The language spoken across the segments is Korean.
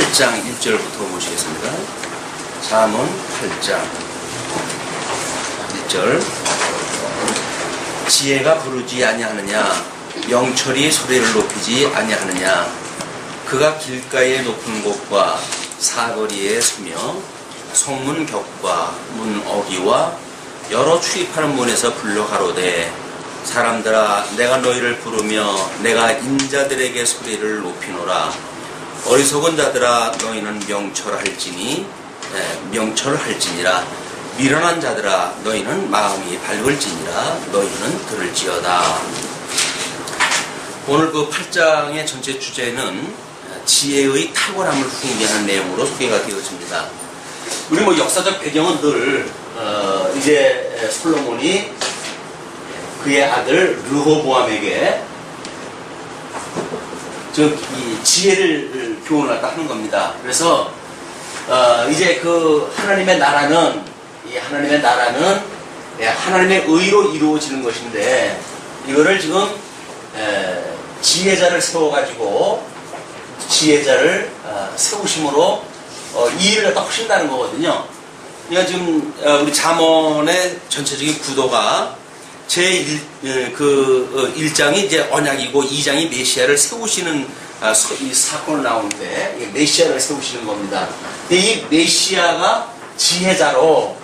8장 1절부터 보시겠습니다. 잠언 8장 1절. 지혜가 부르지 아니하느냐, 명철이 소리를 높이지 아니하느냐. 그가 길가의 높은 곳과 사거리에 서며 성문 격과 문 어귀와 여러 출입하는 문에서 불러 가로되, 사람들아 내가 너희를 부르며 내가 인자들에게 소리를 높이노라. 어리석은 자들아 너희는 명철할지니라. 미련한 자들아 너희는 마음이 밝을지니라. 너희는 들을지어다. 오늘 그 8장의 전체 주제는 지혜의 탁월함을 풍기하는 내용으로 소개가 되어집니다. 우리 역사적 배경은 늘 이제 솔로몬이 그의 아들 르호보암에게 이 지혜를 교훈을 하는 겁니다. 그래서 이제 그 하나님의 나라는 하나님의 의로 이루어지는 것인데, 이거를 지금 지혜자를 세워가지고 지혜자를 세우심으로 이 일을 갖다 하신다는 거거든요. 그러니까 지금 우리 잠언의 전체적인 구도가 제1장이 이제 언약이고 2장이 메시아를 세우시는 이 사건을 나오는데, 메시아를 세우시는 겁니다. 근데 이 메시아가 지혜자로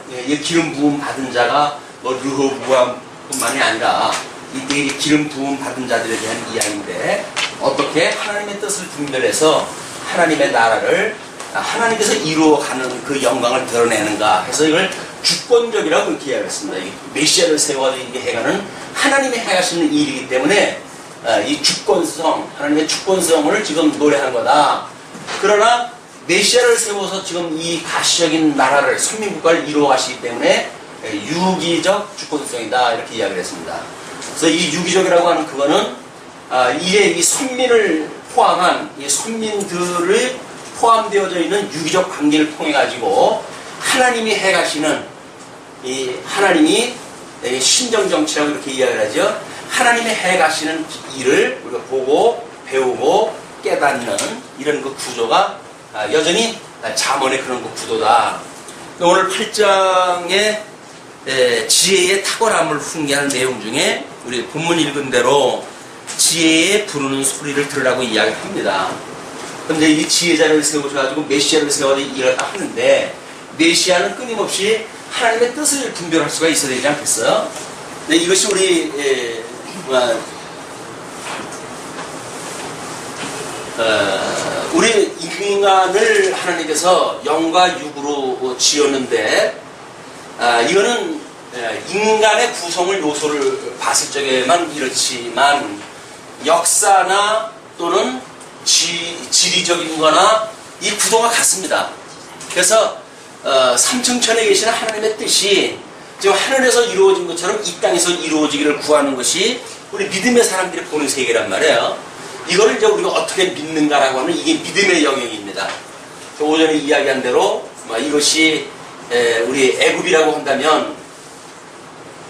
기름 부음 받은 자가 르호보암뿐만이 아니라 이때 기름 부음 받은 자들에 대한 이야기인데, 어떻게 하나님의 뜻을 분별해서 하나님의 나라를 하나님께서 이루어가는 그 영광을 드러내는가 해서 이걸 주권적이라고 그렇게 이야기했습니다. 메시아를 세워가지고 이게 해가는 하나님이 해가시는 일이기 때문에 이 주권성, 하나님의 주권성을 지금 노래한 거다. 그러나 메시아를 세워서 지금 이 가시적인 나라를, 선민국가를 이루어가시기 때문에 유기적 주권성이다, 이렇게 이야기를 했습니다. 그래서 이 유기적이라고 하는 그거는 이제 이 선민을 포함한 이 선민들을 포함되어져 있는 유기적 관계를 통해 가지고 하나님이 해가시는 이 하나님이 신정정치라고 이렇게 이야기를 하죠. 하나님이 해가시는 일을 우리가 보고 배우고 깨닫는 이런 그 구조가 여전히 잠언의 그런 그 구도다. 오늘 8장의 지혜의 탁월함을 풍기하는 내용 중에 우리 본문 읽은 대로 지혜에 부르는 소리를 들으라고 이야기합니다. 그런데 이 지혜자를 세우셔가지고 메시아를 세워가지고 일을 딱 하는데, 메시아는 끊임없이 하나님의 뜻을 분별할 수가 있어야 되지 않겠어요? 네, 이것이 우리 인간을 하나님께서 영과 육으로 지었는데, 이거는 인간의 구성을 요소를 봤을 적에만 이렇지만 역사나 또는 지리적인 거나 이 구도가 같습니다. 그래서 삼층천에 계시는 하나님의 뜻이 지금 하늘에서 이루어진 것처럼 이 땅에서 이루어지기를 구하는 것이 우리 믿음의 사람들이 보는 세계란 말이에요. 이거를 이제 우리가 어떻게 믿는가라고 하는 이게 믿음의 영역입니다. 오전에 이야기한 대로 이것이 우리 애굽이라고 한다면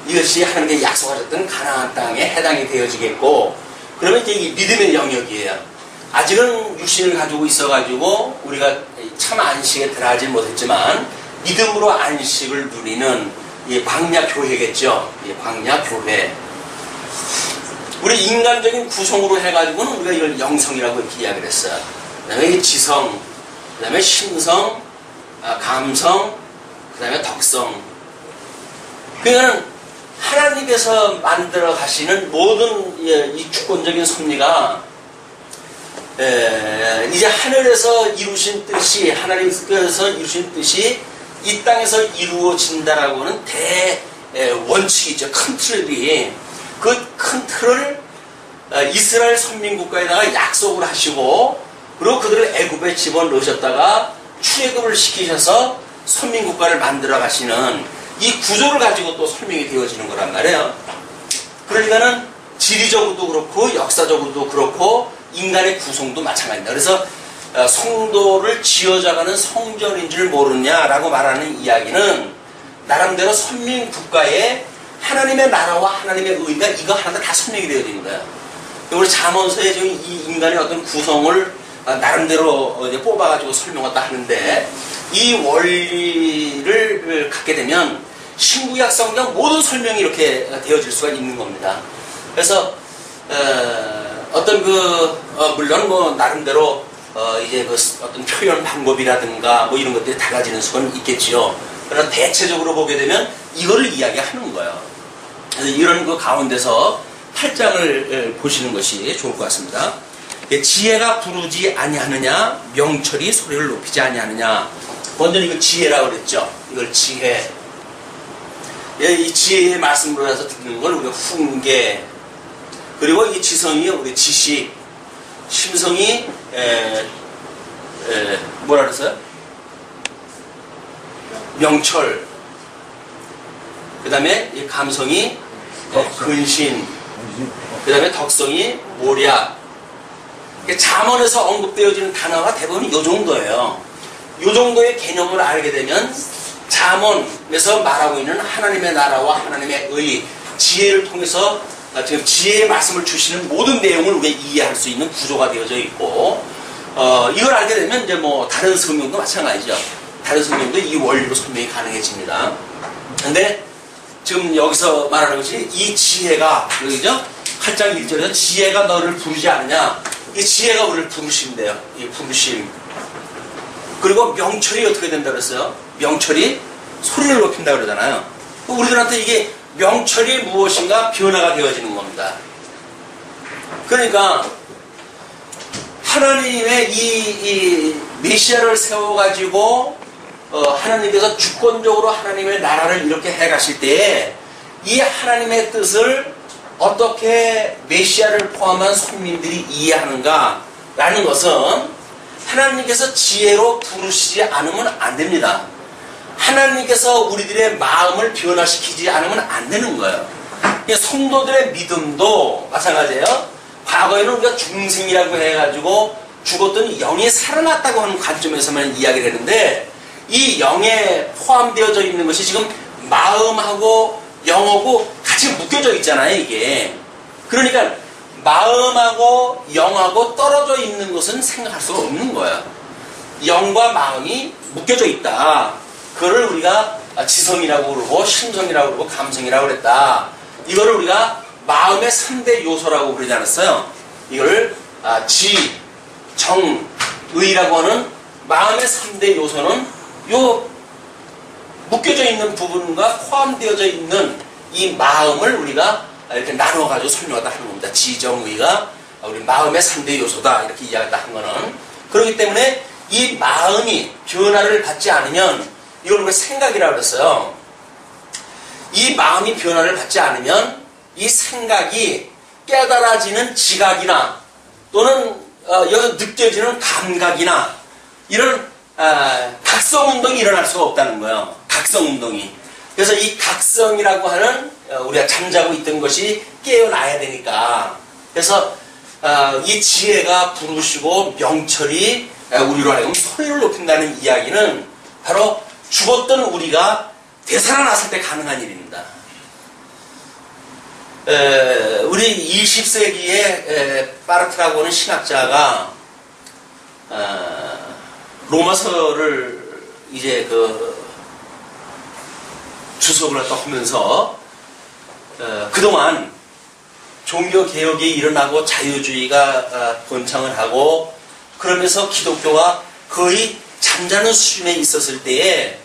이것이 하나님께 약속하셨던 가나안 땅에 해당이 되어지겠고, 그러면 이제 이게 믿음의 영역이에요. 아직은 육신을 가지고 있어가지고 우리가 참 안식에 들어가지 못했지만 믿음으로 안식을 누리는 이 광야교회겠죠. 이 광야교회. 우리 인간적인 구성으로 해가지고는 우리가 이걸 영성이라고 이렇게 이야기를 했어요. 그 다음에 지성, 그 다음에 심성, 감성, 그 다음에 덕성. 그러니까 하나님께서 만들어 가시는 모든 이 주권적인 섭리가 이제 하늘에서 이루신 뜻이, 하나님께서 이루신 뜻이 이 땅에서 이루어진다라고 하는 원칙이 있죠. 큰 틀이. 그 큰 틀을 이스라엘 선민국가에다가 약속을 하시고, 그리고 그들을 애굽에 집어넣으셨다가 출애굽을 시키셔서 선민국가를 만들어 가시는 이 구조를 가지고 또 설명이 되어지는 거란 말이에요. 그러니까는 지리적으로도 그렇고 역사적으로도 그렇고 인간의 구성도 마찬가지입니다. 그래서 성도를 지어져가는 성전인 줄 모르냐라고 말하는 이야기는 나름대로 선민국가의 하나님의 나라와 하나님의 의가 이거 하나 다 설명이 되어지는 거예요. 우리 잠언서에 지금 이 인간의 어떤 구성을 나름대로 이제 뽑아가지고 설명했다 하는데, 이 원리를 갖게 되면 신구약 성경 모든 설명이 이렇게 되어질 수가 있는 겁니다. 그래서 어떤 물론 뭐 나름대로 이제 어떤 표현 방법이라든가 뭐 이런 것들이 달라지는 수는 있겠지요. 그러나 대체적으로 보게 되면 이거를 이야기하는 거예요. 그래서 이런 가운데서 8장을 보시는 것이 좋을 것 같습니다. 지혜가 부르지 아니하느냐, 명철이 소리를 높이지 아니하느냐. 먼저 이거 지혜라고 그랬죠. 이걸 지혜. 이 지혜의 말씀으로 해서 듣는 걸 우리가 훈계, 그리고 이 지성이 우리 지식, 심성이 뭐라 그랬어요? 명철. 그 다음에 이 감성이 근신. 그 다음에 덕성이 모략. 잠언에서 언급되어지는 단어가 대부분 이 정도예요. 이 정도의 개념을 알게 되면 잠언에서 말하고 있는 하나님의 나라와 하나님의 의, 지혜를 통해서 지금 지혜의 말씀을 주시는 모든 내용을 우리가 이해할 수 있는 구조가 되어져 있고, 이걸 알게 되면 이제 뭐 다른 성경도 마찬가지죠. 다른 성경도 이 원리로 설명이 가능해집니다. 근데 지금 여기서 말하는 것이 이 지혜가, 여기죠? 8장 1절에서 지혜가 너를 부르지 않느냐. 이 지혜가 우리를 부르신대요. 이 부르심. 그리고 명철이 어떻게 된다 그랬어요? 명철이 소리를 높인다 그러잖아요. 우리들한테 이게 명철이 무엇인가 변화가 되어지는 겁니다. 그러니까 하나님의 이 메시아를 세워가지고 하나님께서 주권적으로 하나님의 나라를 이렇게 해가실 때에 이 하나님의 뜻을 어떻게 메시아를 포함한 손님들이 이해하는가라는 것은 하나님께서 지혜로 부르시지 않으면 안 됩니다. 하나님께서 우리들의 마음을 변화시키지 않으면 안 되는 거예요. 성도들의 믿음도 마찬가지예요. 과거에는 우리가 중생이라고 해가지고 죽었던 영이 살아났다고 하는 관점에서만 이야기를 했는데, 이 영에 포함되어져 있는 것이 지금 마음하고 영하고 같이 묶여져 있잖아요, 이게. 그러니까 마음하고 영하고 떨어져 있는 것은 생각할 수가 없는 거예요. 영과 마음이 묶여져 있다. 그거를 우리가 지성이라고 그러고 심성이라고 그러고 감성이라고 그랬다. 이거를 우리가 마음의 3대 요소라고 그러지 않았어요? 이거를 지, 정, 의라고 하는 마음의 3대 요소는 요 묶여져 있는 부분과 포함되어져 있는 이 마음을 우리가 이렇게 나눠가지고 설명하다 하는 겁니다. 지정의가 우리 마음의 3대 요소다. 이렇게 이야기했다 한 거는. 그렇기 때문에 이 마음이 변화를 받지 않으면, 이걸 우리가 생각이라고 그랬어요. 이 마음이 변화를 받지 않으면 이 생각이 깨달아지는 지각이나 또는 여기서 느껴지는 감각이나 이런 각성운동이 일어날 수가 없다는 거예요. 각성운동이. 그래서 이 각성이라고 하는 우리가 잠자고 있던 것이 깨어나야 되니까. 그래서 이 지혜가 부르시고 명철이 우리로 하여금 소리를 높인다는 이야기는 바로 죽었던 우리가 되살아났을 때 가능한 일입니다. 우리 20세기에 파르트라고 하는 신학자가 로마서를 이제 주석을 하면서 그동안 종교개혁이 일어나고 자유주의가 번창을 하고 그러면서 기독교가 거의 잠자는 수준에 있었을 때에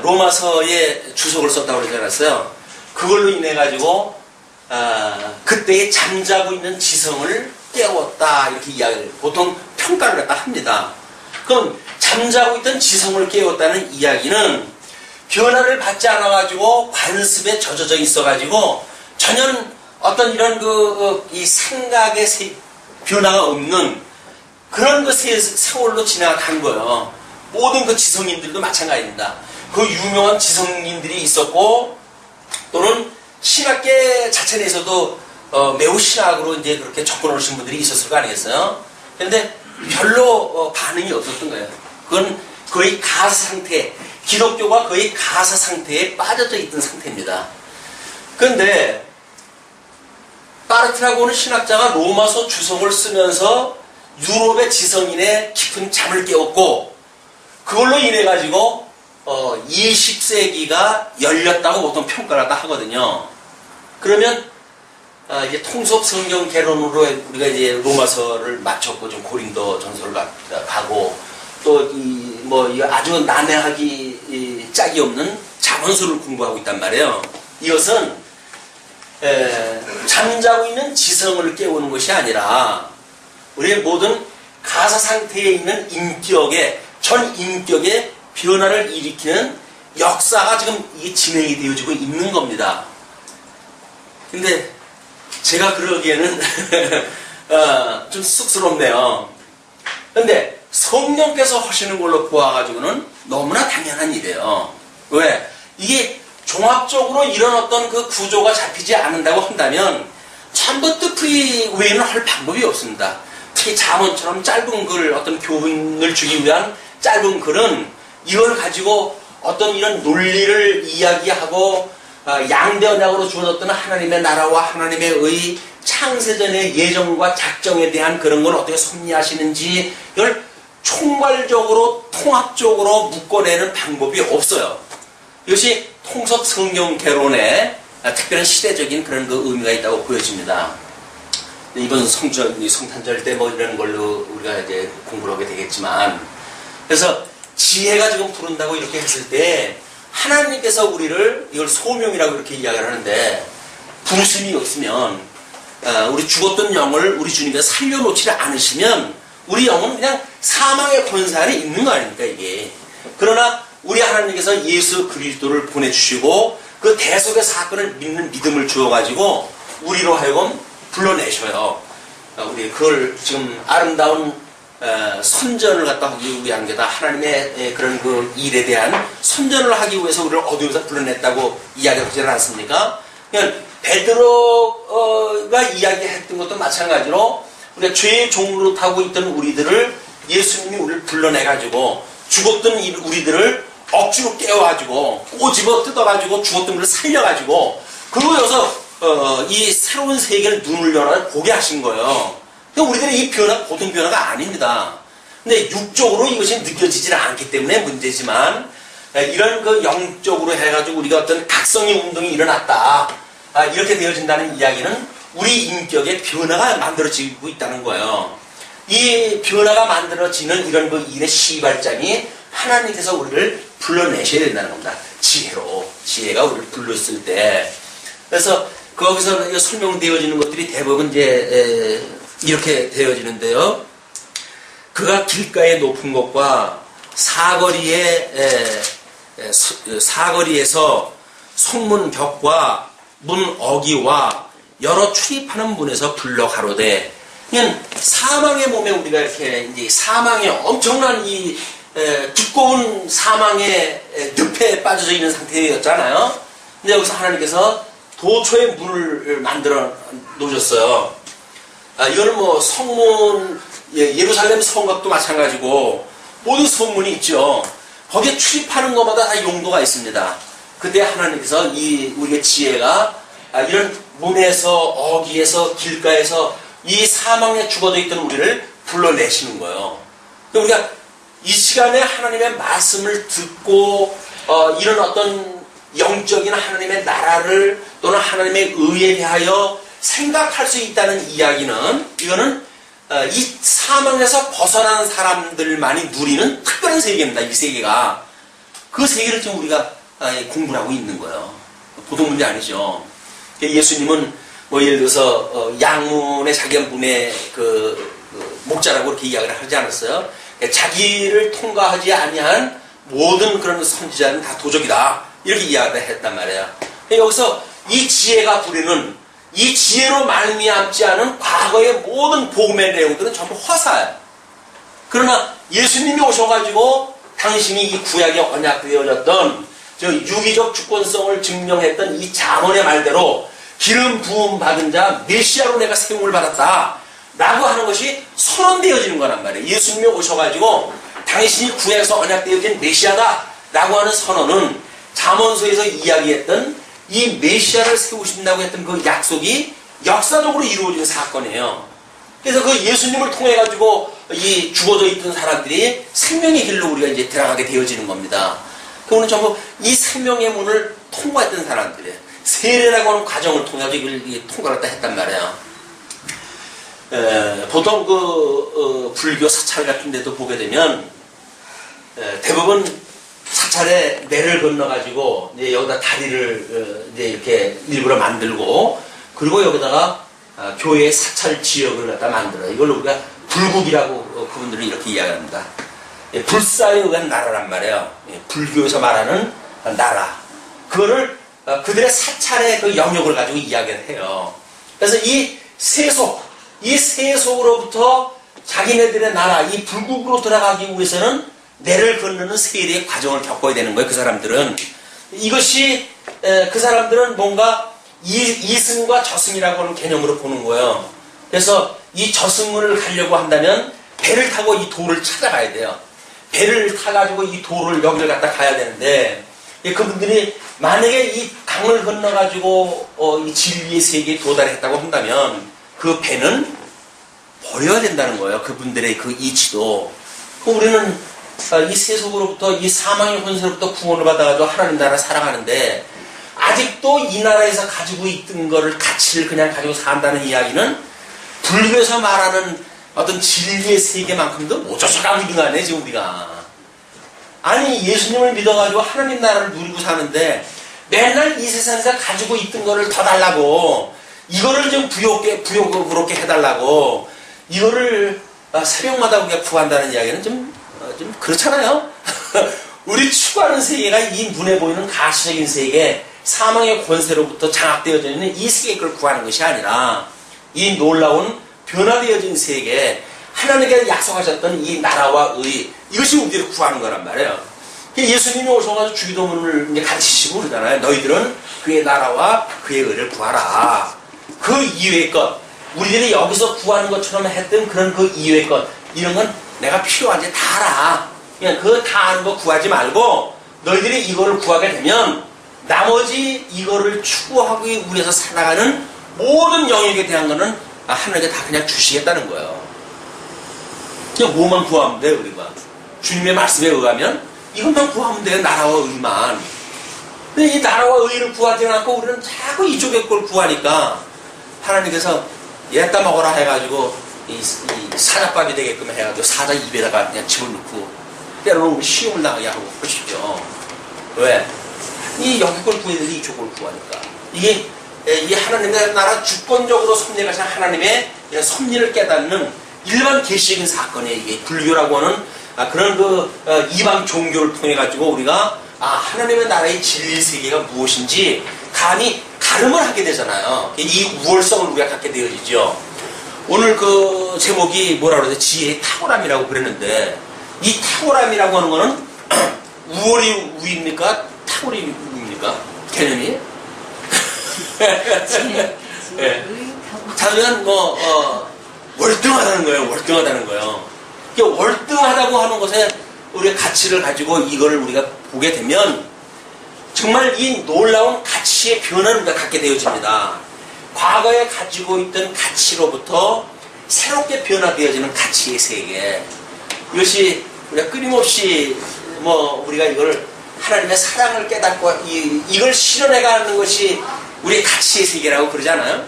로마서에 주석을 썼다고 그러지 않았어요? 그걸로 인해 가지고 그때의 잠자고 있는 지성을 깨웠다 이렇게 이야기를 보통 평가를 갖다 합니다. 그럼 잠자고 있던 지성을 깨웠다는 이야기는 변화를 받지 않아 가지고 관습에 젖어져 있어 가지고 전혀 어떤 이런 이 생각의 변화가 없는 그런 세월로 지나간 거예요. 모든 그 지성인들도 마찬가지입니다. 그 유명한 지성인들이 있었고 또는 신학계 자체 내에서도 매우 신학으로 이제 그렇게 접근을 하신 분들이 있었을 거 아니겠어요? 그런데 별로 반응이 없었던 거예요. 그건 거의 가사 상태, 기독교가 거의 가사 상태에 빠져져 있던 상태입니다. 그런데 파르트라고 하는 신학자가 로마서 주석을 쓰면서 유럽의 지성인의 깊은 잠을 깨웠고 그걸로 인해 가지고 20세기가 열렸다고 보통 평가를 하거든요. 그러면 이제 통속 성경 개론으로 우리가 이제 로마서를 마쳤고 좀 고린도 전서를 가고 또 이 아주 난해하기 짝이 없는 잠언서를 공부하고 있단 말이에요. 이것은 잠자고 있는 지성을 깨우는 것이 아니라 우리의 모든 가사 상태에 있는 인격의 전 인격의 변화를 일으키는 역사가 지금 이게 진행이 되어지고 있는 겁니다. 근데 제가 그러기에는 좀 쑥스럽네요. 근데 성령께서 하시는 걸로 보아가지고는 너무나 당연한 일이에요. 왜? 이게 종합적으로 이런 어떤 그 구조가 잡히지 않는다고 한다면 전부 뜻풀이 외에는 할 방법이 없습니다. 특히 잠언처럼 짧은 글, 어떤 교훈을 주기 위한 짧은 글은 이걸 가지고 어떤 이런 논리를 이야기하고 양대 언약으로 주어졌던 하나님의 나라와 하나님의 의 창세전의 예정과 작정에 대한 그런 걸 어떻게 섭리하시는지 이걸 총괄적으로 통합적으로 묶어내는 방법이 없어요. 이것이 통속 성경 개론의 특별한 시대적인 그런 그 의미가 있다고 보여집니다. 이번 성탄절 때 뭐 이런 걸로 우리가 이제 공부를 하게 되겠지만, 그래서 지혜가 지금 부른다고 이렇게 했을 때 하나님께서 우리를 이걸 소명이라고 이렇게 이야기를 하는데, 부르심이 없으면 우리 죽었던 영을 우리 주님께서 살려놓지 않으시면 우리 영은 그냥 사망의 권세 안에 있는 거 아닙니까 이게. 그러나 우리 하나님께서 예수 그리스도를 보내주시고 그 대속의 사건을 믿는 믿음을 주어가지고 우리로 하여금 불러내셔요. 우리 그걸 지금 아름다운 선전을 갖다 하기 위한 게다 하나님의 그런 그 일에 대한 선전을 하기 위해서 우리를 어둠에서 불러냈다고 이야기하지 않았습니까? 그러니까 베드로가 이야기했던 것도 마찬가지로 우리가 죄의 종으로 타고 있던 우리들을 예수님이 우리를 불러내가지고 죽었던 우리들을 억지로 깨워가지고 꼬집어 뜯어가지고 죽었던 우리를 살려가지고 그리고 여기서 이 새로운 세계를 눈을 열어 보게 하신 거예요. 그러니까 우리들의 이 변화 보통 변화가 아닙니다. 근데 육적으로 이것이 느껴지질 않기 때문에 문제지만 이런 그 영적으로 해가지고 우리가 어떤 각성의 운동이 일어났다 이렇게 되어진다는 이야기는 우리 인격의 변화가 만들어지고 있다는 거예요. 이 변화가 만들어지는 이런 그 일의 시발장이 하나님께서 우리를 불러내셔야 된다는 겁니다. 지혜로. 지혜가 우리를 불렀을 때. 그래서 거기서 설명되어지는 것들이 대부분 이제 이렇게 되어지는데요. 그가 길가의 높은 곳과 사거리에서 성문 벽과 문 어기와 여러 출입하는 문에서 불러 가로되, 그냥 사망의 몸에 우리가 이렇게 이제 사망의 엄청난 이 두꺼운 사망의 늪에 빠져져 있는 상태였잖아요. 근데 여기서 하나님께서 도초의 문을 만들어 놓으셨어요. 이거는 뭐 성문, 예루살렘 성곽도 마찬가지고 모든 성문이 있죠. 거기에 출입하는 것마다 다 용도가 있습니다. 근데 하나님께서 우리의 지혜가 이런 문에서 어귀에서 길가에서 이 사망에 죽어져 있던 우리를 불러내시는 거예요. 우리가 이 시간에 하나님의 말씀을 듣고 이런 어떤 영적인 하나님의 나라를 또는 하나님의 의에 대하여 생각할 수 있다는 이야기는, 이거는 이 사망에서 벗어난 사람들만이 누리는 특별한 세계입니다. 이 세계가. 그 세계를 지금 우리가 공부를 하고 있는 거예요. 보통 문제 아니죠. 예수님은 뭐 예를 들어서 양문의 자기 문의 그 목자라고 이렇게 이야기를 하지 않았어요. 자기를 통과하지 아니한 모든 그런 선지자는 다 도적이다 이렇게 이야기를 했단 말이에요. 여기서 이 지혜가 부리는 이 지혜로 말미암지 않은 과거의 모든 복음의 내용들은 전부 허사예요. 그러나 예수님이 오셔가지고 당신이 이 구약에 언약되어졌던 저 유기적 주권성을 증명했던 이 잠언의 말대로 기름 부음 받은 자 메시아로 내가 세움을 받았다 라고 하는 것이 선언되어지는 거란 말이에요. 예수님이 오셔가지고 당신이 구약에서 언약되어진 메시아다 라고 하는 선언은 잠언서에서 이야기했던 이 메시아를 세우신다고 했던 그 약속이 역사적으로 이루어진 사건이에요. 그래서 그 예수님을 통해 가지고 이 죽어져 있던 사람들이 생명의 길로 우리가 이제 들어가게 되어지는 겁니다. 그거는 전부 이 생명의 문을 통과했던 사람들이에요. 세례라고 하는 과정을 통해 가지고 이걸 통과를 했단 말이에요. 보통 불교 사찰 같은 데도 보게 되면 대부분 사찰에 내를 건너가지고 이제 여기다 다리를 이제 이렇게 일부러 만들고 그리고 여기다가 교회의 사찰 지역을 갖다 만들어요. 이걸 우리가 불국이라고 그분들은 이렇게 이야기합니다. 불사에 의한 나라란 말이에요. 불교에서 말하는 나라. 그거를 그들의 사찰의 그 영역을 가지고 이야기를 해요. 그래서 이 세속으로부터 자기네들의 나라, 이 불국으로 들어가기 위해서는 내를 건너는 세례의 과정을 겪어야 되는 거예요. 그 사람들은. 이것이 그 사람들은 뭔가 이승과 저승이라고 하는 개념으로 보는 거예요. 그래서 이 저승문을 가려고 한다면 배를 타고 이 도를 찾아가야 돼요. 배를 타가지고 이 도를 여기를 갖다 가야 되는데 그분들이 만약에 이 강을 건너가지고 이 진리의 세계에 도달했다고 한다면 그 배는 버려야 된다는 거예요. 그분들의 그 이치도. 우리는 이 세속으로부터 이 사망의 혼세로부터 구원을 받아가지고 하나님 나라 살아가는데 아직도 이 나라에서 가지고 있던 거를 가치를 그냥 가지고 산다는 이야기는 불교에서 말하는 어떤 진리의 세계만큼도 못 쫓아가고 있는 거 아니에요 지금 우리가. 아니 예수님을 믿어가지고 하나님 나라를 누리고 사는데 맨날 이 세상에서 가지고 있던 거를 더 달라고 이거를 좀 부욕스럽게 해달라고 이거를 새벽마다 우리가 구한다는 이야기는 좀 그렇잖아요. 우리 추구하는 세계가 이 눈에 보이는 가시적인 세계 사망의 권세로부터 장악되어져 있는 이 세계를 구하는 것이 아니라 이 놀라운 변화되어진 세계 하나님께서 약속하셨던 이 나라와 의 이것이 우리를 구하는 거란 말이에요. 예수님이 오셔서 주기도문을 가르치시고 그러잖아요. 너희들은 그의 나라와 그의 의를 구하라. 그 이외의 것 우리들이 여기서 구하는 것처럼 했던 그런 그 이외의 것 이런 건 내가 필요한지 다 알아. 그냥 그거 다 아는 거 구하지 말고 너희들이 이거를 구하게 되면 나머지 이거를 추구하기 위해서 살아가는 모든 영역에 대한 거는 하나님께 다 그냥 주시겠다는 거예요. 그냥 뭐만 구하면 돼요 우리가. 주님의 말씀에 의하면 이것만 구하면 돼요. 나라와 의만. 근데 이 나라와 의를 구하지 않고 우리는 자꾸 이쪽의 걸 구하니까 하나님께서 얘다 먹어라 해가지고 이 사자밥이 되게끔 해가지고 사자 입에다가 그냥 집어넣고 때로는 우리 시험을 나가게 하고 그러시죠. 왜? 이 여기 걸 구해야 되는데 이쪽 걸 구하니까. 이게 이 하나님의 나라 주권적으로 섭리하신 하나님의 섭리를 깨닫는 일반 계시적인 사건이에요. 이게 불교라고 하는 그런 그 이방 종교를 통해 가지고 우리가 하나님의 나라의 진리 세계가 무엇인지 감히 가름을 하게 되잖아요. 이 우월성을 우리가 갖게 되어지죠. 오늘 그 제목이 뭐라 그러죠? 지혜의 탁월함이라고 그랬는데 이 탁월함이라고 하는 거는 우월이 우입니까? 탁월이 우입니까? 개념이? 네. 자면 월등하다는 거예요. 월등하다는 거예요. 월등하다고 하는 것에 우리가 가치를 가지고 이거를 우리가 보게 되면 정말 이 놀라운 가치의 변화를 우리가 갖게 되어집니다. 과거에 가지고 있던 가치로부터 새롭게 변화되어지는 가치의 세계. 이것이 우리가 끊임없이 우리가 이걸 하나님의 사랑을 깨닫고 이걸 실현해가는 것이 우리의 가치의 세계라고 그러잖아요.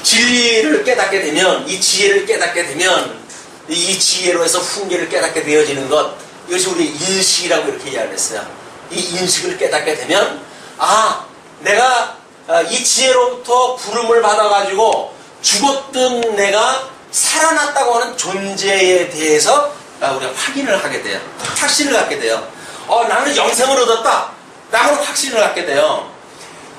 진리를 깨닫게 되면 이 지혜를 깨닫게 되면 이 지혜로 해서 훈계를 깨닫게 되어지는 것 이것이 우리 인식이라고 이렇게 이야기했어요. 이 인식을 깨닫게 되면 내가 이 지혜로부터 부름을 받아가지고 죽었던 내가 살아났다고 하는 존재에 대해서 우리가 확인을 하게 돼요. 확신을 갖게 돼요. 나는 영생을 얻었다. 라는 확신을 갖게 돼요.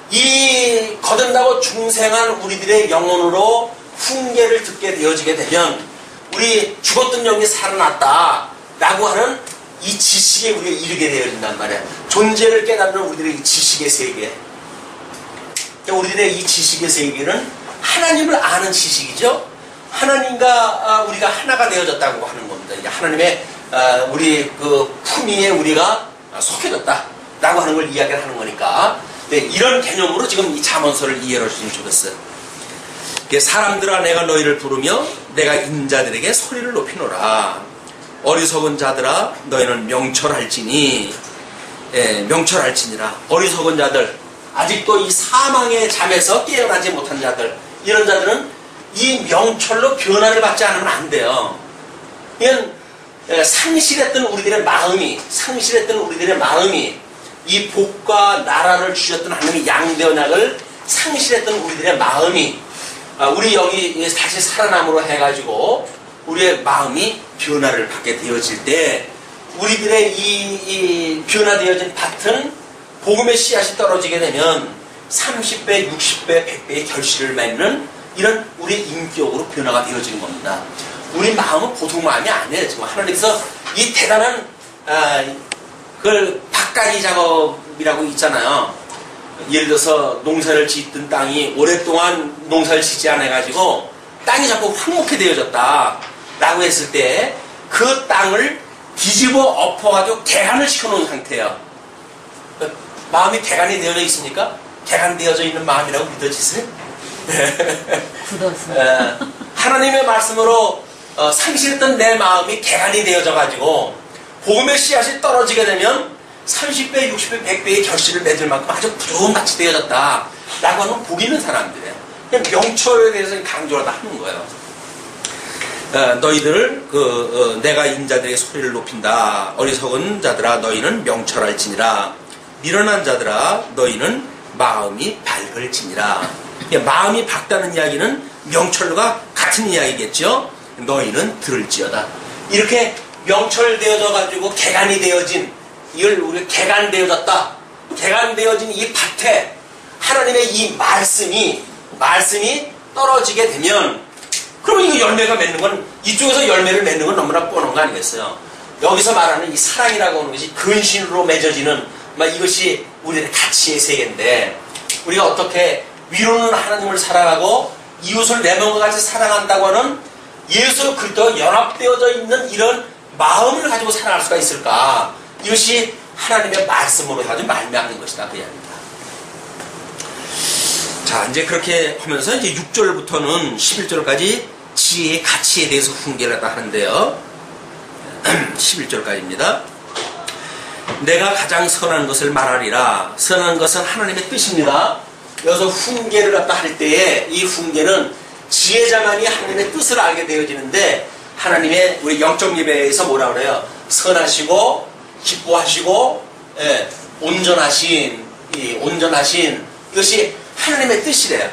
이 거듭나고 중생한 우리들의 영혼으로 훈계를 듣게 되어지게 되면 우리 죽었던 영이 살아났다. 라고 하는 이 지식에 우리가 이르게 되어진단 말이야. 존재를 깨닫는 우리들의 지식의 세계. 우리들의 이 지식의 세계는 하나님을 아는 지식이죠. 하나님과 우리가 하나가 되어졌다고 하는 겁니다. 이게 하나님의 우리 그 품위에 우리가 속해졌다라고 하는 걸 이야기를 하는 거니까 이런 개념으로 지금 이 잠언서를 이해를 해주시면 좋겠어요. 사람들아 내가 너희를 부르며 내가 인자들에게 소리를 높이노라. 어리석은 자들아 너희는 명철할지니 명철할지니라. 어리석은 자들, 아직도 이 사망의 잠에서 깨어나지 못한 자들, 이런 자들은 이 명철로 변화를 받지 않으면 안 돼요. 이건 상실했던 우리들의 마음이 이 복과 나라를 주셨던 하나님의 양대 언약을 상실했던 우리들의 마음이 우리 여기 다시 살아남으로 해가지고 우리의 마음이 변화를 받게 되어질 때 우리들의 이 변화되어진 밭은 복음의 씨앗이 떨어지게 되면 30배, 60배, 100배의 결실을 맺는 이런 우리의 인격으로 변화가 되어지는 겁니다. 우리 마음은 보통 마음이 아니에요. 지금 하나님께서 이 대단한 그걸 밭가리 작업이라고 있잖아요. 예를 들어서 농사를 짓던 땅이 오랫동안 농사를 짓지 않아가지고 땅이 자꾸 황무케 되어졌다 라고 했을 때 그 땅을 뒤집어 엎어가지고 개간을 시켜놓은 상태예요. 마음이 개간이 되어져 있습니까? 개간되어져 있는 마음이라고 믿어지세요? 굳었어요. 하나님의 말씀으로 상실했던 내 마음이 개간이 되어져 가지고 복음의 씨앗이 떨어지게 되면 30배, 60배, 100배의 결실을 맺을 만큼 아주 부드러움같이 되어졌다 라고 하는 복 있는 사람들이에요. 그냥 명철에 대해서 강조를 다 하는 거예요. 너희들 내가 인자들의 소리를 높인다. 어리석은 자들아 너희는 명철할지니라. 미련한 자들아 너희는 마음이 밝을지니라. 마음이 밝다는 이야기는 명철과 같은 이야기겠죠. 너희는 들을지어다. 이렇게 명철되어져 가지고 개간이 되어진, 이걸 우리가 개간되어졌다, 개간되어진 이 밭에 하나님의 이 말씀이 떨어지게 되면, 그러면 이거 열매가 맺는 건, 이쪽에서 열매를 맺는 건 너무나 뻔한 거 아니겠어요? 여기서 말하는 이 사랑이라고 하는 것이 근신으로 맺어지는, 이것이 우리의 가치의 세계인데, 우리가 어떻게 위로는 하나님을 사랑하고 이웃을 내 몸과 같이 사랑한다고 하는 예수 그리스도와 연합되어져 있는 이런 마음을 가지고 살아갈 수가 있을까? 이것이 하나님의 말씀으로 가지고 말미암는 것이다, 그 이야기입니다. 자, 이제 그렇게 하면서 이제 6절부터는 11절까지 지혜의 가치에 대해서 훈계를 하는데요. 11절까지입니다. 내가 가장 선한 것을 말하리라. 선한 것은 하나님의 뜻입니다. 여기서 훈계를 갖다 할 때에 이 훈계는 지혜자만이 하나님의 뜻을 알게 되어지는데, 하나님의 우리 영적 예배에서 뭐라 그래요? 선하시고 기뻐하시고 온전하신 이것이 하나님의 뜻이래요.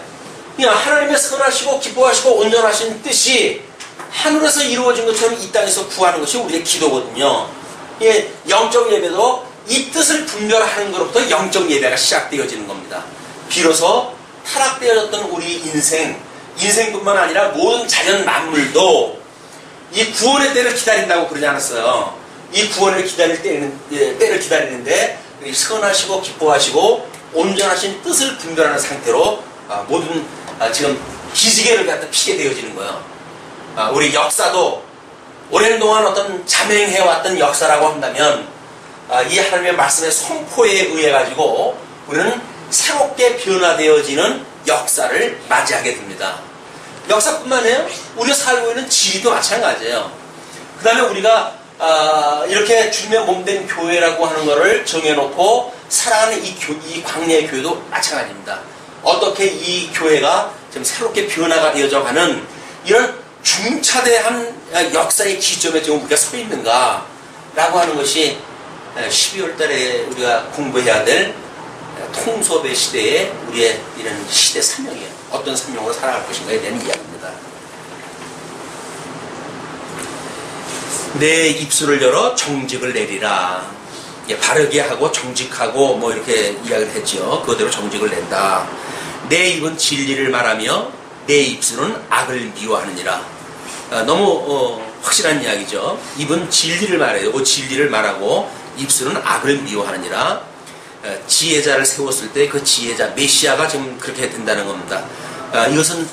그러니까 하나님의 선하시고 기뻐하시고 온전하신 뜻이 하늘에서 이루어진 것처럼 이 땅에서 구하는 것이 우리의 기도거든요. 영적 예배도 이 뜻을 분별하는 것부터 영적 예배가 시작되어지는 겁니다. 비로소 타락되어졌던 우리 인생뿐만 아니라 모든 자연 만물도 이 구원의 때를 기다린다고 그러지 않았어요. 이 구원을 기다릴 때를 기다리는데 선하시고 기뻐하시고 온전하신 뜻을 분별하는 상태로 모든 지금 기지개를 갖다 피게 되어지는 거예요. 우리 역사도 오랜 동안 어떤 잠행해왔던 역사라고 한다면 이 하나님의 말씀의 선포에 의해 가지고 우리는 새롭게 변화되어지는 역사를 맞이하게 됩니다. 역사뿐만 아니라 우리가 살고 있는 지리도 마찬가지예요. 그 다음에 우리가 이렇게 주님의 몸된 교회라고 하는 것을 정해놓고 살아가는 이 광야의 교회도 마찬가지입니다. 어떻게 이 교회가 지금 새롭게 변화가 되어져 가는 이런 중차대한 역사의 기점에 지금 우리가 서 있는가 라고 하는 것이 12월 달에 우리가 공부해야 될 통섭의 시대에 우리의 이런 시대 사명이에요. 어떤 사명으로 살아갈 것인가에 대한 이야기입니다. 내 입술을 열어 정직을 내리라. 바르게 하고 정직하고 뭐 이렇게 이야기를 했죠. 그대로 정직을 낸다. 내 입은 진리를 말하며 내 입술은 악을 미워하느니라. 너무 확실한 이야기죠. 입은 진리를 말해요. 진리를 말하고 입술은 악을 미워하느니라. 지혜자를 세웠을 때 그 지혜자 메시아가 지금 그렇게 된다는 겁니다. 이것은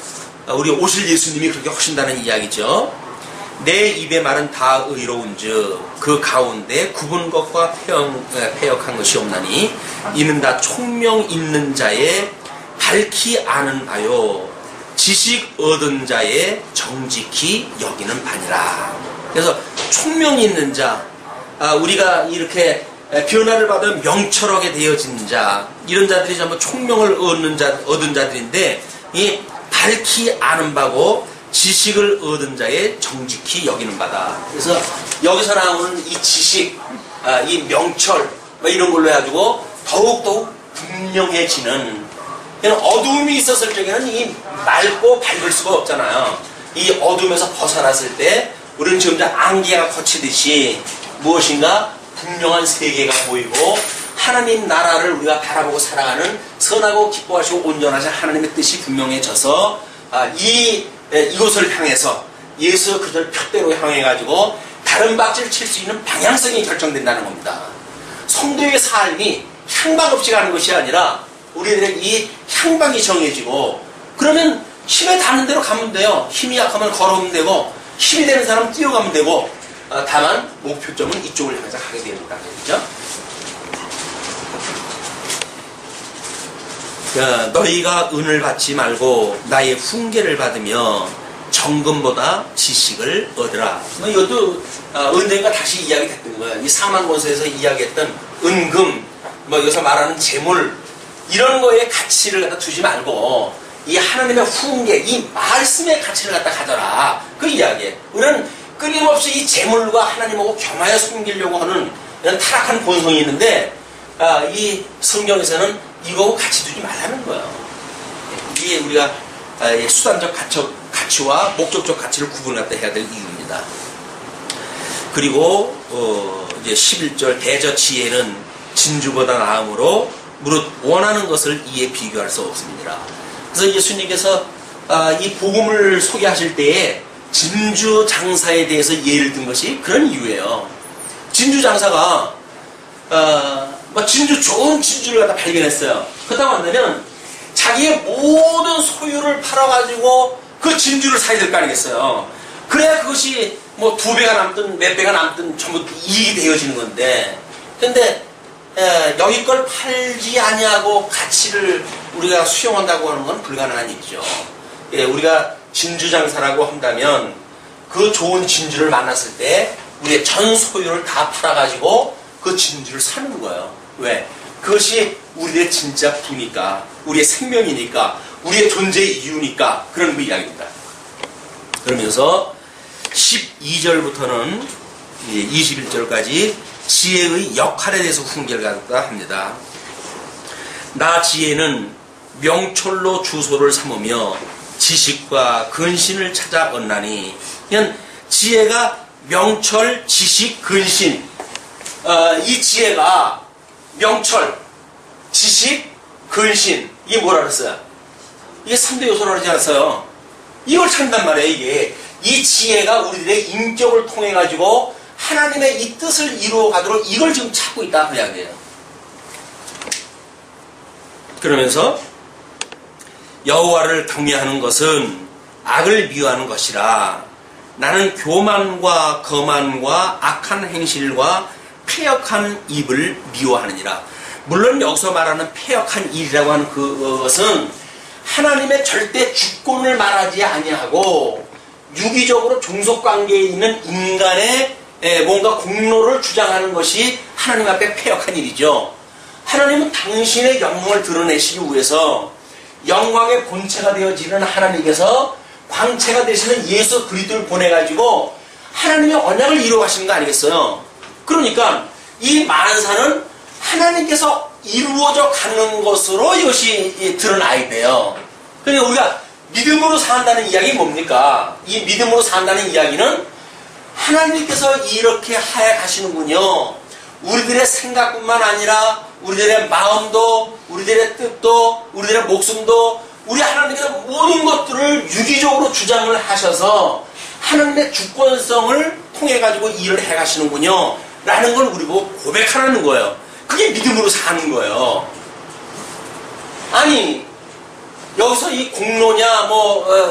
우리 오실 예수님이 그렇게 하신다는 이야기죠. 내 입의 말은 다 의로운즉 그 가운데 굽은 것과 패역한 것이 없나니 이는 다 총명 있는 자의 밝히 아는 바요. 지식 얻은 자의 정직히 여기는 바니라. 그래서 총명이 있는 자, 우리가 이렇게 변화를 받아 명철하게 되어진 자, 이런 자들이 전부 총명을 얻은 자들인데, 이 밝히 아는 바고 지식을 얻은 자의 정직히 여기는 바다. 그래서 여기서 나오는 이 지식, 이 명철, 이런 걸로 해가지고 더욱더욱 분명해지는, 어두움이 있었을 적에는 이 맑고 밝을 수가 없잖아요. 이 어둠에서 벗어났을 때 우리는 지금 안개가 거치듯이 무엇인가 분명한 세계가 보이고 하나님 나라를 우리가 바라보고 살아가는 선하고 기뻐하시고 온전하신 하나님의 뜻이 분명해져서 이곳을 향해서 예수 그리스도의 표대로 향해가지고 다른 박질을 칠 수 있는 방향성이 결정된다는 겁니다. 성도의 삶이 향방 없이 가는 것이 아니라 우리들의 이 향방이 정해지고, 그러면 힘에 닿는 대로 가면 돼요. 힘이 약하면 걸어오면 되고, 힘이 되는 사람은 뛰어가면 되고, 다만 목표점은 이쪽을 향해서 가게 됩니다. 그렇죠? 너희가 은을 받지 말고 나의 훈계를 받으며 정금보다 지식을 얻으라. 이것도 은혜가 다시 이야기됐던 거예요. 이 사망권서에서 이야기했던 은금, 여기서 말하는 재물, 이런 거에 가치를 갖다 두지 말고 이 하나님의 훈계, 이 말씀의 가치를 갖다 가져라. 그 이야기예요. 우리는 끊임없이 이 재물과 하나님하고 겸하여 섬기려고 하는 이런 타락한 본성이 있는데, 이 성경에서는 이거하고 같이 두지 말라는 거예요. 이게 우리가 수단적 가치와 목적적 가치를 구분 갖다 해야 될 이유입니다. 그리고 이제 11절 대저지혜는 진주보다 나음으로 무릇 원하는 것을 이에 비교할 수 없습니다. 그래서 예수님께서 이 복음을 소개하실 때에 진주 장사에 대해서 예를 든 것이 그런 이유예요. 진주 장사가 좋은 진주를 갖다 발견했어요. 그렇다고 한다면 자기의 모든 소유를 팔아가지고 그 진주를 사야 될 거 아니겠어요. 그래야 그것이 뭐 2배가 남든 몇 배가 남든 전부 이익이 되어지는 건데, 근데 여기 걸 팔지 아니하고 가치를 우리가 수용한다고 하는 건 불가능한 일이죠. 우리가 진주장사라고 한다면 그 좋은 진주를 만났을 때 우리의 전 소유를 다 팔아가지고 그 진주를 사는 거예요. 왜? 그것이 우리의 진짜 부니까, 우리의 생명이니까, 우리의 존재의 이유니까 그런 그 이야기입니다. 그러면서 12절부터는 21절까지 지혜의 역할에 대해서 훈계를 갖다 합니다. 나 지혜는 명철로 주소를 삼으며 지식과 근신을 찾아 얻나니, 그냥 지혜가 명철, 지식, 근신, 이 지혜가 명철, 지식, 근신, 이게 뭐라 그랬어요? 이게 3대 요소라고 하지 않았어요? 이걸 찾는단 말이에요. 이게 이 지혜가 우리들의 인격을 통해 가지고 하나님의 이 뜻을 이루어 가도록 이걸 지금 찾고 있다 그 이야기예요. 그러면서 여호와를 경외하는 것은 악을 미워하는 것이라. 나는 교만과 거만과 악한 행실과 패역한 입을 미워하느니라. 물론 여기서 말하는 패역한 일이라고 하는 그것은 하나님의 절대 주권을 말하지 아니하고 유기적으로 종속관계에 있는 인간의 뭔가 공로를 주장하는 것이 하나님 앞에 패역한 일이죠. 하나님은 당신의 영광을 드러내시기 위해서 영광의 본체가 되어지는 하나님께서 광채가 되시는 예수 그리스도를 보내가지고 하나님의 언약을 이루어가시는 거 아니겠어요? 그러니까 이 만사는 하나님께서 이루어져 가는 것으로 이것이 드러나야 돼요. 그러니까 우리가 믿음으로 산다는 이야기 뭡니까? 이 믿음으로 산다는 이야기는 하나님께서 이렇게 하여 가시는군요. 우리들의 생각뿐만 아니라 우리들의 마음도, 우리들의 뜻도, 우리들의 목숨도, 우리 하나님께서 모든 것들을 유기적으로 주장을 하셔서 하나님의 주권성을 통해 가지고 일을 해 가시는군요. 라는 걸 우리 보고 고백하라는 거예요. 그게 믿음으로 사는 거예요. 아니, 여기서 이 공로냐,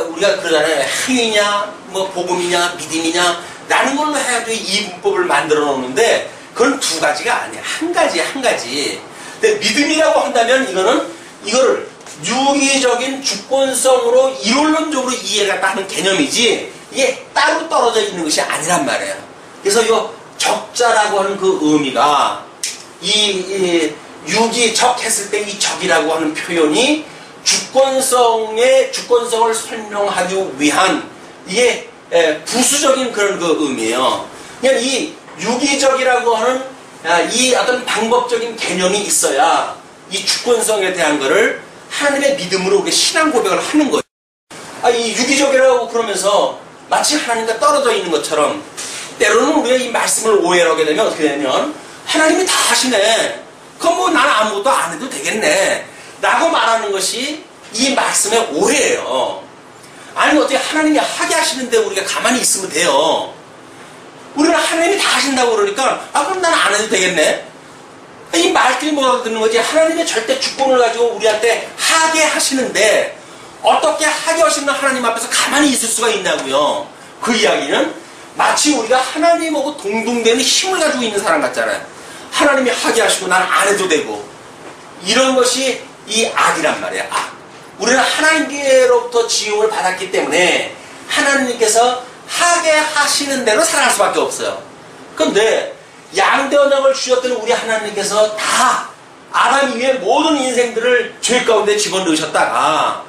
우리가 그러잖아요. 행위냐, 복음이냐, 믿음이냐, 라는 걸로 해가지고 이 문법을 만들어 놓는데, 그건 두 가지가 아니야. 한 가지. 근데 믿음이라고 한다면 이거를 유기적인 주권성으로 이론론적으로 이해가 하는 개념이지 이게 따로 떨어져 있는 것이 아니란 말이에요. 그래서 이 적자라고 하는 그 의미가 이 유기적 했을 때 이 적이라고 하는 표현이 주권성을 설명하기 위한 이게 부수적인 그런 그 의미예요. 그냥 이 유기적이라고 하는 이 어떤 방법적인 개념이 있어야 이 주권성에 대한 거를 하나님의 믿음으로 우리 신앙 고백을 하는 거예요. 이 유기적이라고 그러면서 마치 하나님과 떨어져 있는 것처럼 때로는 우리가 이 말씀을 오해를 하게 되면 어떻게 되면 하나님이 다 하시네. 그럼 뭐 나는 아무것도 안 해도 되겠네. 라고 말하는 것이 이 말씀의 오해예요. 아니 어떻게 하나님이 하게 하시는데 우리가 가만히 있으면 돼요. 우리는 하나님이 다 하신다고 그러니까 그럼 나는 안 해도 되겠네. 이 말들이 못 알아듣는 거지. 하나님의 절대 주권을 가지고 우리한테 하게 하시는데 어떻게 하게 하시는 하나님 앞에서 가만히 있을 수가 있냐고요. 그 이야기는 마치 우리가 하나님하고 동등되는 힘을 가지고 있는 사람 같잖아요. 하나님이 하게 하시고 나는 안 해도 되고 이런 것이 이 악이란 말이야. 악. 우리는 하나님께로부터 지음을 받았기 때문에 하나님께서 하게 하시는 대로 살아갈 수밖에 없어요. 그런데 양대 언약을 주셨던 우리 하나님께서 다 아담 이후의 모든 인생들을 죄 가운데 집어넣으셨다가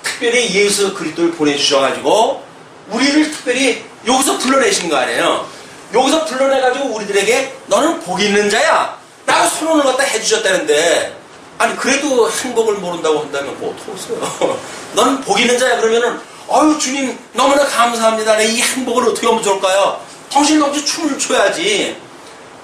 특별히 예수 그리스도를 보내주셔가지고 우리를 특별히 여기서 불러내신 거 아니에요. 여기서 불러내가지고 우리들에게 너는 복 있는 자야 라고 선언을 갖다 해주셨다는데 아니 그래도 행복을 모른다고 한다면 뭐 어떡하겠어요. 너는 복 있는 자야 그러면은 아유 주님 너무나 감사합니다. 내 이 행복을 어떻게 하면 좋을까요? 당신도 혹시 춤을 춰야지.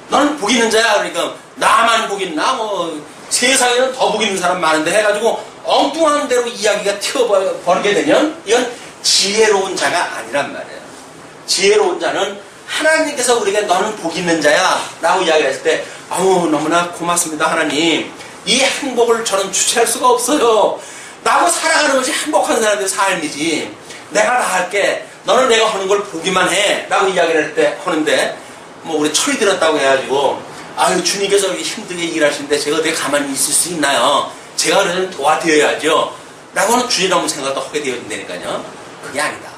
너는 복 있는 자야. 그러니까 나만 복 있나? 뭐 세상에는 더 복 있는 사람 많은데 해가지고 엉뚱한 대로 이야기가 튀어버리게 되면 이건 지혜로운 자가 아니란 말이에요. 지혜로운 자는 하나님께서 우리가 너는 복 있는 자야 라고 이야기했을 때 아우 너무나 고맙습니다 하나님. 이 행복을 저는 주체할 수가 없어요 라고 살아가는 것이 행복한 사람들의 삶이지. 내가 다 할게. 너는 내가 하는 걸 보기만 해 라고 이야기를 할 때 하는데 뭐 우리 철이 들었다고 해가지고 아유 주님께서 힘들게 일하시는데 제가 어떻게 가만히 있을 수 있나요? 제가 그러면 도와드려야죠 라고 하는 주의라고 생각도 하게 되어 있다니까요. 그게 아니다.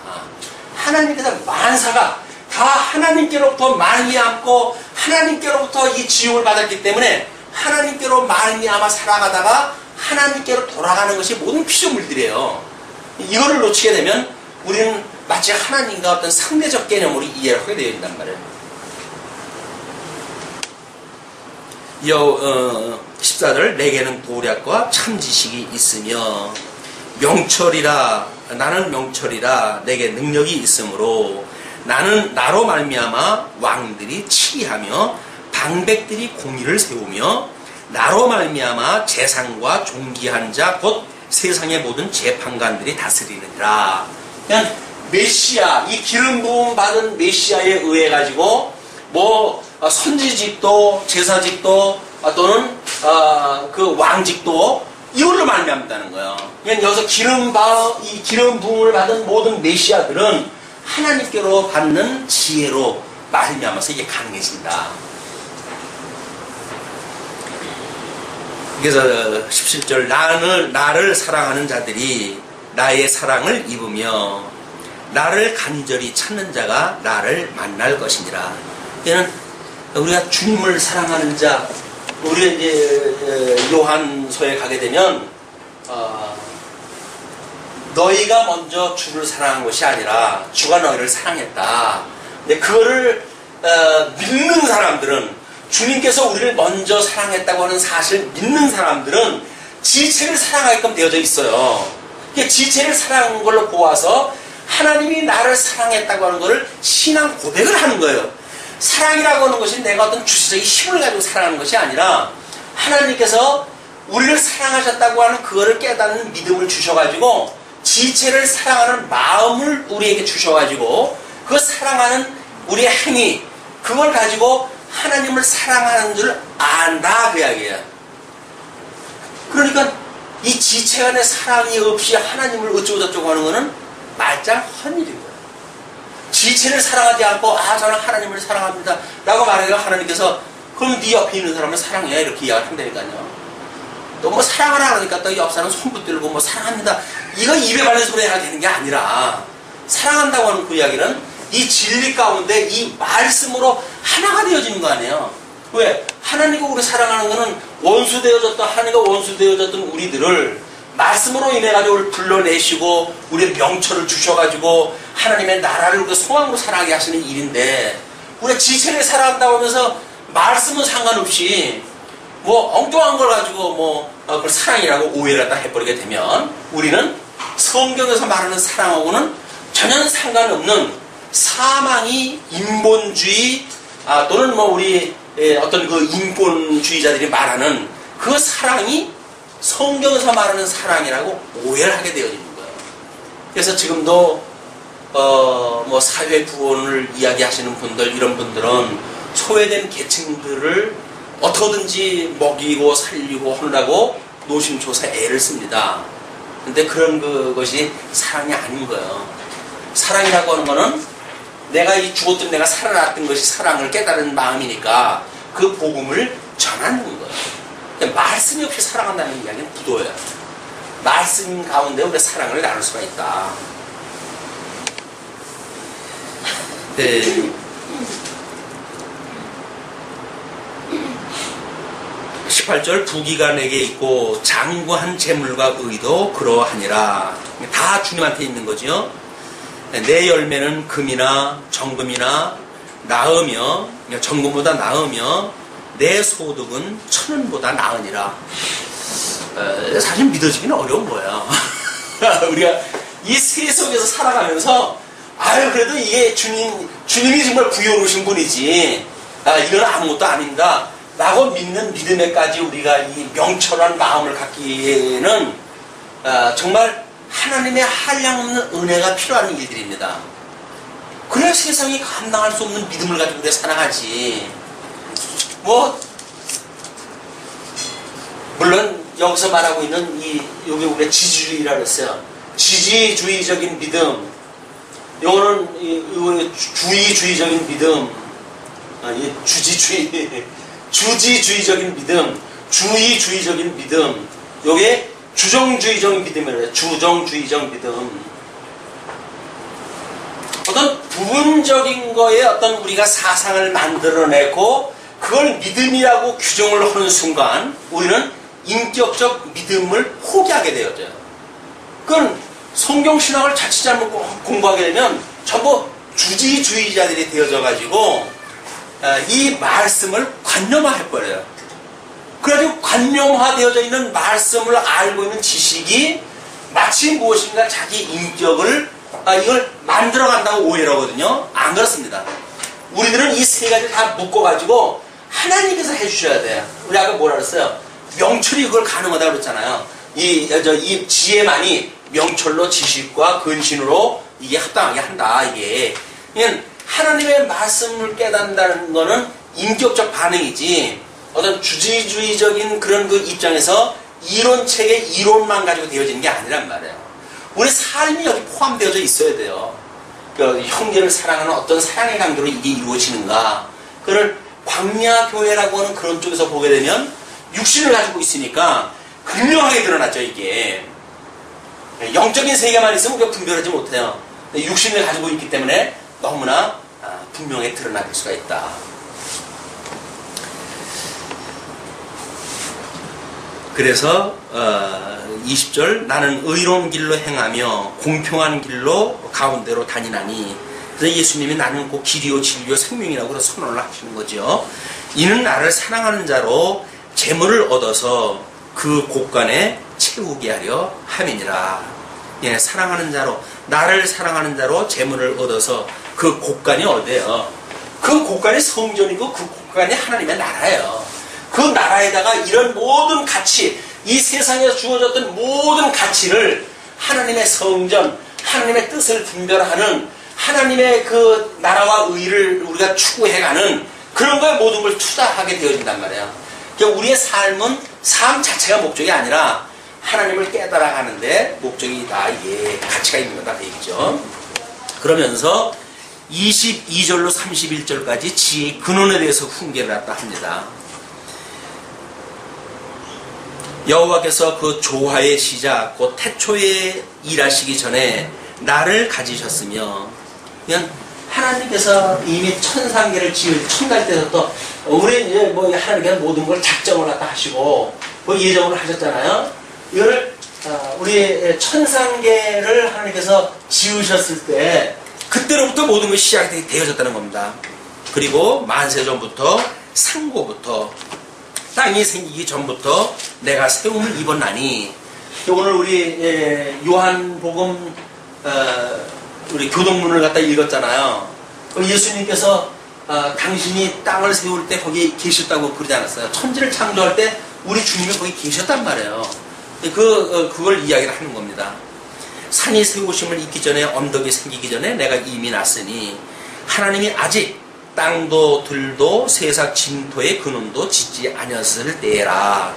하나님께서 만사가 다 하나님께로부터 말미암고 하나님께로부터 이 지음을 받았기 때문에 하나님께로 말미암아 살아가다가 하나님께로 돌아가는 것이 모든 피조물들이에요. 이거를 놓치게 되면 우리는 마치 하나님과 어떤 상대적 개념으로 이해를 하게 되어 있단 말이에요. 14절 내게는 도략과 참지식이 있으며 명철이라 나는 명철이라 내게 능력이 있으므로 나는 나로 말미암아 왕들이 치리하며 방백들이 공의를 세우며 나로 말미암아 재상과 존귀한 자 곧 세상의 모든 재판관들이 다스리느니라. 그냥 메시아 이 기름 부음 받은 메시아에 의해 가지고 뭐 선지직도 제사직도 또는 그 왕직도 이걸로 말미암다는 거예요. 그냥 여기서 이 기름 부음을 받은 모든 메시아들은 하나님께로 받는 지혜로 말미암아서 이게 가능해진다. 그래서 17절 나를 사랑하는 자들이 나의 사랑을 입으며 나를 간절히 찾는 자가 나를 만날 것이니라. 이는 우리가 주님을 사랑하는 자, 우리 이제 요한서에 가게 되면 너희가 먼저 주를 사랑한 것이 아니라 주가 너희를 사랑했다. 근데 그거를 믿는 사람들은 주님께서 우리를 먼저 사랑했다고 하는 사실을 믿는 사람들은 지체를 사랑하게끔 되어져 있어요. 지체를 사랑한 걸로 보아서 하나님이 나를 사랑했다고 하는 것을 신앙 고백을 하는 거예요. 사랑이라고 하는 것이 내가 어떤 주체적인 힘을 가지고 사랑하는 것이 아니라 하나님께서 우리를 사랑하셨다고 하는 그거를 깨닫는 믿음을 주셔가지고 지체를 사랑하는 마음을 우리에게 주셔가지고 그 사랑하는 우리의 행위 그걸 가지고 하나님을 사랑하는 줄 안다 그 이야기야. 그러니까 이 지체 간의 사랑이 없이 하나님을 어쩌고저쩌고 하는 거는 말짱 헛일인 거야. 지체를 사랑하지 않고 저는 하나님을 사랑합니다 라고 말해요. 하나님께서 그럼 네 옆에 있는 사람을 사랑해 이렇게 이야기를 한다니까요. 또 뭐 사랑하라 그러니까 또 옆 사람 손 붙들고 뭐 사랑합니다. 이거 입에 바른 소리 해야 되는 게 아니라 사랑한다고 하는 그 이야기는 이 진리 가운데 이 말씀으로 하나가 되어지는 거 아니에요. 왜? 하나님과 우리 사랑하는 거는 원수 되어졌던 하나님과 원수 되어졌던 우리들을 말씀으로 인해 가지고 불러내시고 우리의 명철을 주셔가지고 하나님의 나라를 우리가 소망으로 살아가게 하시는 일인데 우리가 지체를 살아간다고 하면서 말씀은 상관없이 뭐 엉뚱한 걸 가지고 뭐 그걸 사랑이라고 오해를 갖다 해버리게 되면 우리는 성경에서 말하는 사랑하고는 전혀 상관없는 사망이 인본주의 또는 뭐 우리 어떤 그 인권주의자들이 말하는 그 사랑이 성경에서 말하는 사랑이라고 오해를 하게 되어지는 거예요. 그래서 지금도 뭐 사회 구원을 이야기하시는 분들 이런 분들은 소외된 계층들을 어떻게든지 먹이고 살리고 하려고 노심초사 애를 씁니다. 근데 그런 그것이 사랑이 아닌 거예요. 사랑이라고 하는 거는 내가 이 죽었던 내가 살아났던 것이 사랑을 깨달은 마음이니까 그 복음을 전하는 거예요. 말씀이 없이 사랑한다는 이야기는 부도예요. 말씀 가운데 우리가 사랑을 나눌 수가 있다. 네. 18절 부귀가 내게 있고 장구한 재물과 의도 그러하니라. 다 주님한테 있는 거죠. 내 열매는 금이나 정금이나 나으며 정금보다 나으며 내 소득은 천원보다 나으니라. 사실 믿어지기는 어려운 거예요. 우리가 이 세속에서 살아가면서 그래도 이게 주님이 정말 부여오신 분이지 이건 아무것도 아닙니다 라고 믿는 믿음에까지 우리가 이 명철한 마음을 갖기에는 정말 하나님의 한량없는 은혜가 필요한 일들입니다. 그래야 세상이 감당할 수 없는 믿음을 가지고 우리가 살아가지. 물론 여기서 말하고 있는 여기 우리가 지지주의라고 했어요. 지지주의적인 믿음, 요거는 주의주의적인 믿음, 주지주의적인 믿음, 주의주의적인 믿음, 요게 주정주의적 믿음이래요. 주정주의적 믿음. 어떤 부분적인 거에 어떤 우리가 사상을 만들어내고 그걸 믿음이라고 규정을 하는 순간 우리는 인격적 믿음을 포기하게 되어져요. 그건 성경신학을 자칫 잘못 공부하게 되면 전부 주지주의자들이 되어져 가지고 이 말씀을 관념화해버려요. 그래가지고 관념화되어져 있는 말씀을 알고 있는 지식이 마치 무엇인가 자기 인격을 이걸 만들어간다고 오해를 하거든요. 안 그렇습니다. 우리들은 이 세 가지를 다 묶어가지고 하나님께서 해주셔야 돼요. 우리 아까 뭐라 그랬어요? 명철이 그걸 가능하다고 그랬잖아요. 이 지혜만이 명철로 지식과 근신으로 이게 합당하게 한다. 이게 하나님의 말씀을 깨닫는다는 거는 인격적 반응이지 어떤 주지주의적인 그런 그 입장에서 이론책의 이론만 가지고 되어지는 게 아니란 말이에요. 우리 삶이 여기 포함되어져 있어야 돼요. 그 형제를 사랑하는 어떤 사랑의 강도로 이게 이루어지는가. 그걸 광야교회라고 하는 그런 쪽에서 보게 되면 육신을 가지고 있으니까 분명하게 드러났죠. 이게 영적인 세계만 있으면 우리가 분별하지 못해요. 육신을 가지고 있기 때문에 너무나 분명히 드러날 수가 있다. 그래서 20절 나는 의로운 길로 행하며 공평한 길로 가운데로 다니나니. 그래서 예수님이 나는 곧 길이요 진리요 생명이라고 선언을 하시는 거죠. 이는 나를 사랑하는 자로 재물을 얻어서 그 곳간에 채우게 하려 함이니라. 예, 사랑하는 자로 나를 사랑하는 자로 재물을 얻어서 그 곳간이 어디예요? 그 곳간이 성전이고 그 곳간이 하나님의 나라예요. 그 나라에다가 이런 모든 가치, 이 세상에서 주어졌던 모든 가치를 하나님의 성전, 하나님의 뜻을 분별하는 하나님의 그 나라와 의를 우리가 추구해가는 그런 거에 모든 걸 투자하게 되어진단 말이에요. 그러니까 우리의 삶은 삶 자체가 목적이 아니라 하나님을 깨달아가는데 목적이 다 이게 가치가 있는 거다 그 얘기죠. 그러면서 22절로 31절까지 지혜의 근원에 대해서 훈계를 했다 합니다. 여호와께서 그 조화의 시작, 곧 태초에 일하시기 전에 나를 가지셨으며, 그냥 하나님께서 이미 천상계를 지을 천갈 때부터 우리 이제 뭐 하나님께서 모든 걸 작정을 갖다 하시고 뭐 예정을 하셨잖아요. 이거를 우리 천상계를 하나님께서 지으셨을 때 그때로부터 모든 것이 시작이 되어졌다는 겁니다. 그리고 만세 전부터 상고부터 땅이 생기기 전부터 내가 세움을 입었나니, 오늘 우리 요한복음 우리 교동문을 갖다 읽었잖아요. 예수님께서 당신이 땅을 세울 때 거기 계셨다고 그러지 않았어요. 천지를 창조할 때 우리 주님이 거기 계셨단 말이에요. 그걸 이야기를 하는 겁니다. 산이 세우심을 잊기 전에, 언덕이 생기기 전에 내가 이미 났으니, 하나님이 아직 땅도 들도 세상 진토의 근원도 짓지 아니었을 때라.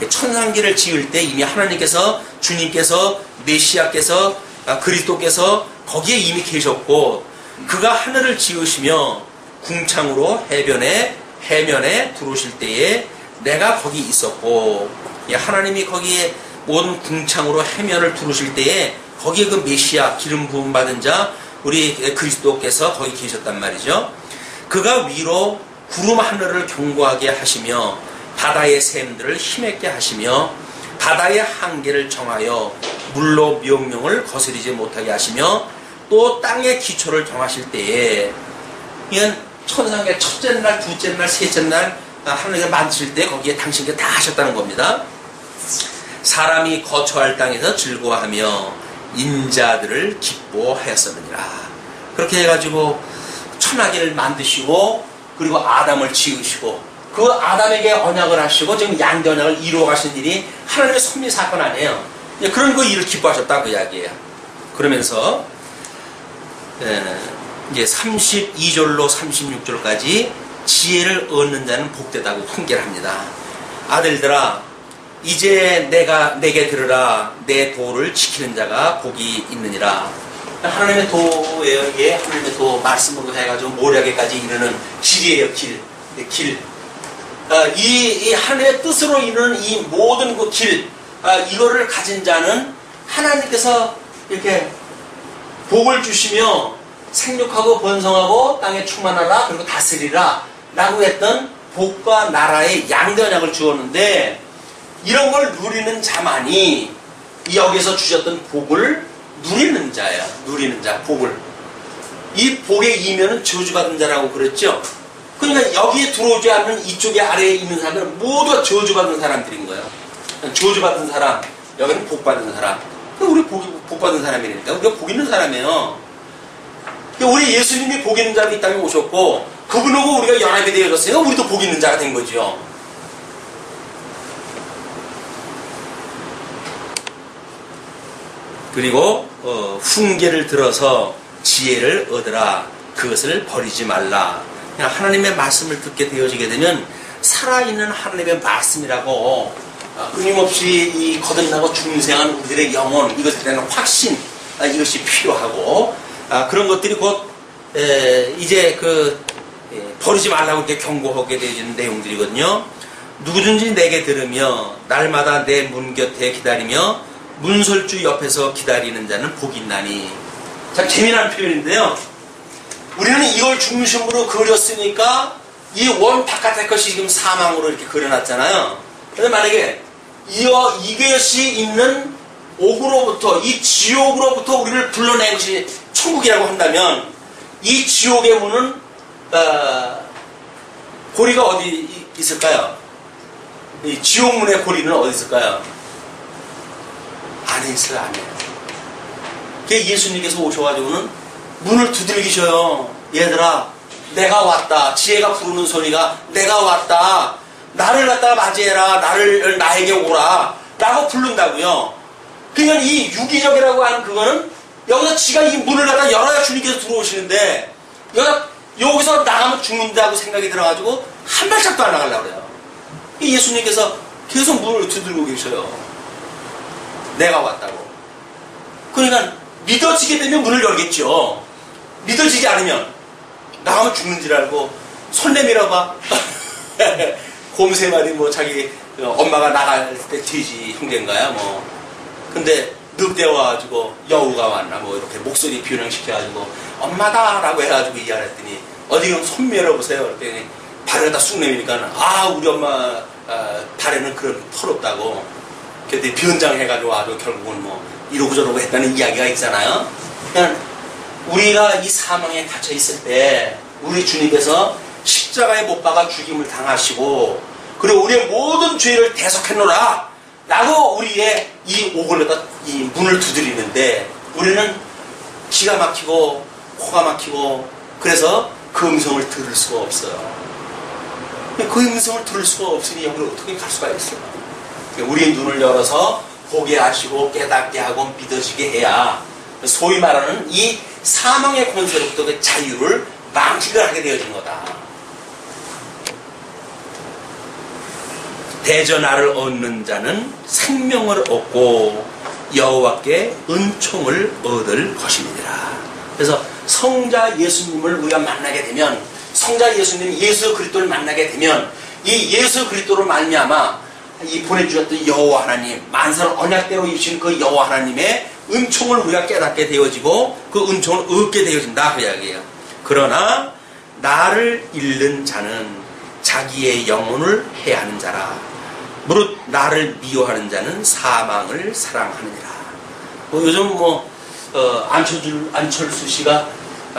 천상계를 지을 때 이미 하나님께서, 주님께서, 메시아께서, 그리스도께서 거기에 이미 계셨고, 그가 하늘을 지으시며 궁창으로 해면에 들어오실 때에 내가 거기 있었고, 하나님이 거기에 모든 궁창으로 해면을 들어오실 때에 거기에 그 메시아 기름 부음 받은 자 우리 그리스도께서 거기 계셨단 말이죠. 그가 위로 구름 하늘을 견고하게 하시며 바다의 샘들을 힘있게 하시며 바다의 한계를 정하여 물로 명령을 거스리지 못하게 하시며 또 땅의 기초를 정하실 때에, 이건 천상의 첫째 날, 둘째 날, 셋째 날 하나님께서 만드실 때 거기에 당신께 다 하셨다는 겁니다. 사람이 거처할 땅에서 즐거워하며 인자들을 기뻐하였었느니라. 그렇게 해가지고 천하계를 만드시고, 그리고 아담을 지으시고, 그 아담에게 언약을 하시고 지금 양대 언약을 이루어 가신 일이 하나님의 섭리 사건 아니에요. 그런 거 일을 기뻐하셨다 그 이야기예요. 그러면서 이제 32절로 36절까지 지혜를 얻는 자는 복되다고 통계를 합니다. 아들들아, 이제 내게 들으라. 내 도를 지키는 자가 복이 있느니라. 하나님의 도에 하나님의 도 말씀으로 해가지고 모략에까지 이르는 길이에요. 길. 이 하나님의 뜻으로 이르는 이 모든 그 길, 이거를 가진 자는 하나님께서 이렇게 복을 주시며 생육하고 번성하고 땅에 충만하라 그리고 다스리라 라고 했던 복과 나라의 양대 언약을 주었는데, 이런 걸 누리는 자만이 여기서 주셨던 복을 누리는 자야. 누리는 자, 복을. 이 복의 이면은 저주받은 자라고 그랬죠. 그러니까 여기에 들어오지 않는 이쪽에 아래에 있는 사람들은 모두 저주받은 사람들인 거예요. 저주받은 사람, 여기는 복받은 사람. 우리 복받은 사람이니까 우리가 복 있는 사람이에요. 우리 예수님이 복 있는 자로 이 땅에 오셨고, 그분하고 우리가 연합이 되어졌으니까 우리도 복 있는 자가 된 거죠. 그리고 훈계를 들어서 지혜를 얻으라. 그것을 버리지 말라. 하나님의 말씀을 듣게 되어지게 되면 살아있는 하나님의 말씀이라고 끊임없이 이 거듭나고 중생한 우리들의 영혼, 이것에 대한 확신, 이것이 필요하고, 그런 것들이 곧 이제 버리지 말라고 이렇게 경고하게 되어지는 내용들이거든요. 누구든지 내게 들으며 날마다 내 문 곁에 기다리며 문설주 옆에서 기다리는 자는 복이 있나니. 참 재미난 표현인데요. 우리는 이걸 중심으로 그렸으니까 이 원 바깥의 것이 지금 사망으로 이렇게 그려놨잖아요. 그런데 만약에 이것이 있는 옥으로부터, 이 지옥으로부터 우리를 불러낸 것이 천국이라고 한다면, 이 지옥의 문은 고리가 어디 있을까요? 이 지옥문의 고리는 어디 있을까요? 안에 있어요, 안에. 그게 예수님께서 오셔가지고는 문을 두들기셔요. 얘들아, 내가 왔다. 지혜가 부르는 소리가 내가 왔다. 나를 갖다가 맞이해라. 나에게 오라. 라고 부른다고요. 그러니까 이 유기적이라고 하는 그거는 여기서 지가 이 문을 갖다 열어야 주님께서 들어오시는데, 여기서 나가면 죽는다고 생각이 들어가지고 한 발짝도 안 나가려고 그래요. 예수님께서 계속 문을 두들고 계셔요. 내가 왔다고. 그러니까 믿어지게 되면 문을 열겠죠. 믿어지지 않으면 나가면 죽는 줄 알고 손 내밀어봐. 곰 세 마리 자기 엄마가 나갈 때 돼지 형제인가요? 뭐. 근데 늑대 와가지고 여우가 왔나 뭐 이렇게 목소리 변형시켜가지고 엄마다라고 해가지고 이야기했더니 어디 그럼 손 밀어보세요. 그랬더니 발에다 쑥 내미니까 우리 엄마 발에는 그런 털 없다고. 그랬더니 변장해가지고 아주 결국은 뭐 이러고 저러고 했다는 이야기가 있잖아요. 그러니까 우리가 이 사망에 갇혀 있을 때 우리 주님께서 십자가에 못 박아 죽임을 당하시고 그리고 우리의 모든 죄를 대속했노라 라고 우리의 이 옥을 갖다 이 문을 두드리는데 우리는 기가 막히고 코가 막히고 그래서 그 음성을 들을 수가 없어요. 그 음성을 들을 수가 없으니 여기를 어떻게 갈 수가 있어요? 우리의 눈을 열어서 보게 하시고 깨닫게 하고 믿어지게 해야 소위 말하는 이 사망의 권세로부터 그 자유를 망치를 하게 되어진 거다. 대전하를 얻는 자는 생명을 얻고 여호와께 은총을 얻을 것입니다. 그래서 성자 예수님을 우리가 만나게 되면 성자 예수님 예수 그리스도를 만나게 되면 이 예수 그리스도로 말미암아 이 보내주셨던 여호와 하나님 만사를 언약대로 이루신 그 여호와 하나님의 은총을 우리가 깨닫게 되어지고 그 은총을 얻게 되어진다 그 이야기예요. 그러나 나를 잃는 자는 자기의 영혼을 해하는 자라. 무릇 나를 미워하는 자는 사망을 사랑하느니라. 요즘 안철수 씨가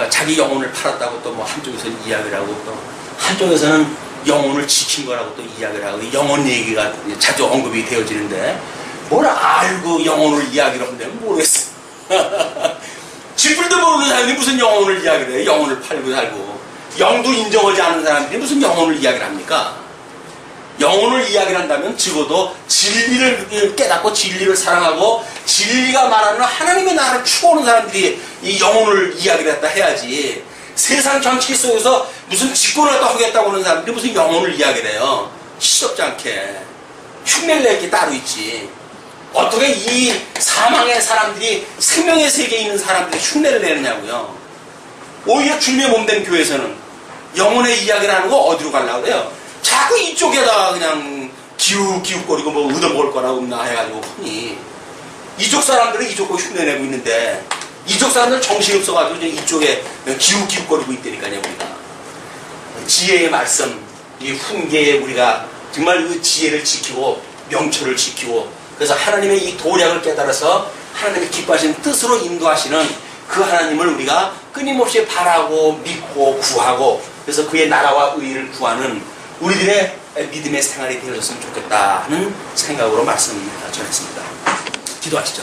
자기 영혼을 팔았다고 또 한쪽에서는 이야기를 하고 또 한쪽에서는 영혼을 지킨 거라고 또 이야기를 하고 영혼 얘기가 자주 언급이 되어지는데 뭘 알고 영혼을 이야기를 하면 모르겠어. 지풀도 모르는 사람이 무슨 영혼을 이야기를 해요. 영혼을 팔고 살고 영도 인정하지 않는 사람들이 무슨 영혼을 이야기를 합니까? 영혼을 이야기를 한다면 적어도 진리를 깨닫고 진리를 사랑하고 진리가 말하는 하나님의 나라를 추구하는 사람들이 이 영혼을 이야기를 했다 해야지. 세상 정치 속에서 무슨 직권을 또 하겠다고 하는 사람들이 무슨 영혼을 이야기를 해요. 시덥지 않게 흉내를 낼 게 따로 있지. 어떻게 이 사망의 사람들이 생명의 세계에 있는 사람들이 흉내를 내느냐고요. 오히려 주님의 몸된 교회에서는 영혼의 이야기를 하는 거 어디로 가려고 그래요? 자꾸 이쪽에다가 그냥 기웃기웃거리고 뭐 얻어먹을 거나 없나 해가지고 하니 이쪽 사람들은 이쪽으로 흉내내고 있는데 이쪽 사람들은 정신이 없어가지고 이쪽에 기웃기웃거리고 있다니까요. 우리가 지혜의 말씀 이 훈계에 우리가 정말 그 지혜를 지키고 명철을 지키고 그래서 하나님의 이 도량을 깨달아서 하나님의 기뻐하시는 뜻으로 인도하시는 그 하나님을 우리가 끊임없이 바라고 믿고 구하고 그래서 그의 나라와 의를 구하는 우리들의 믿음의 생활이 되어졌으면 좋겠다 하는 생각으로 말씀 전했습니다. 기도하시죠.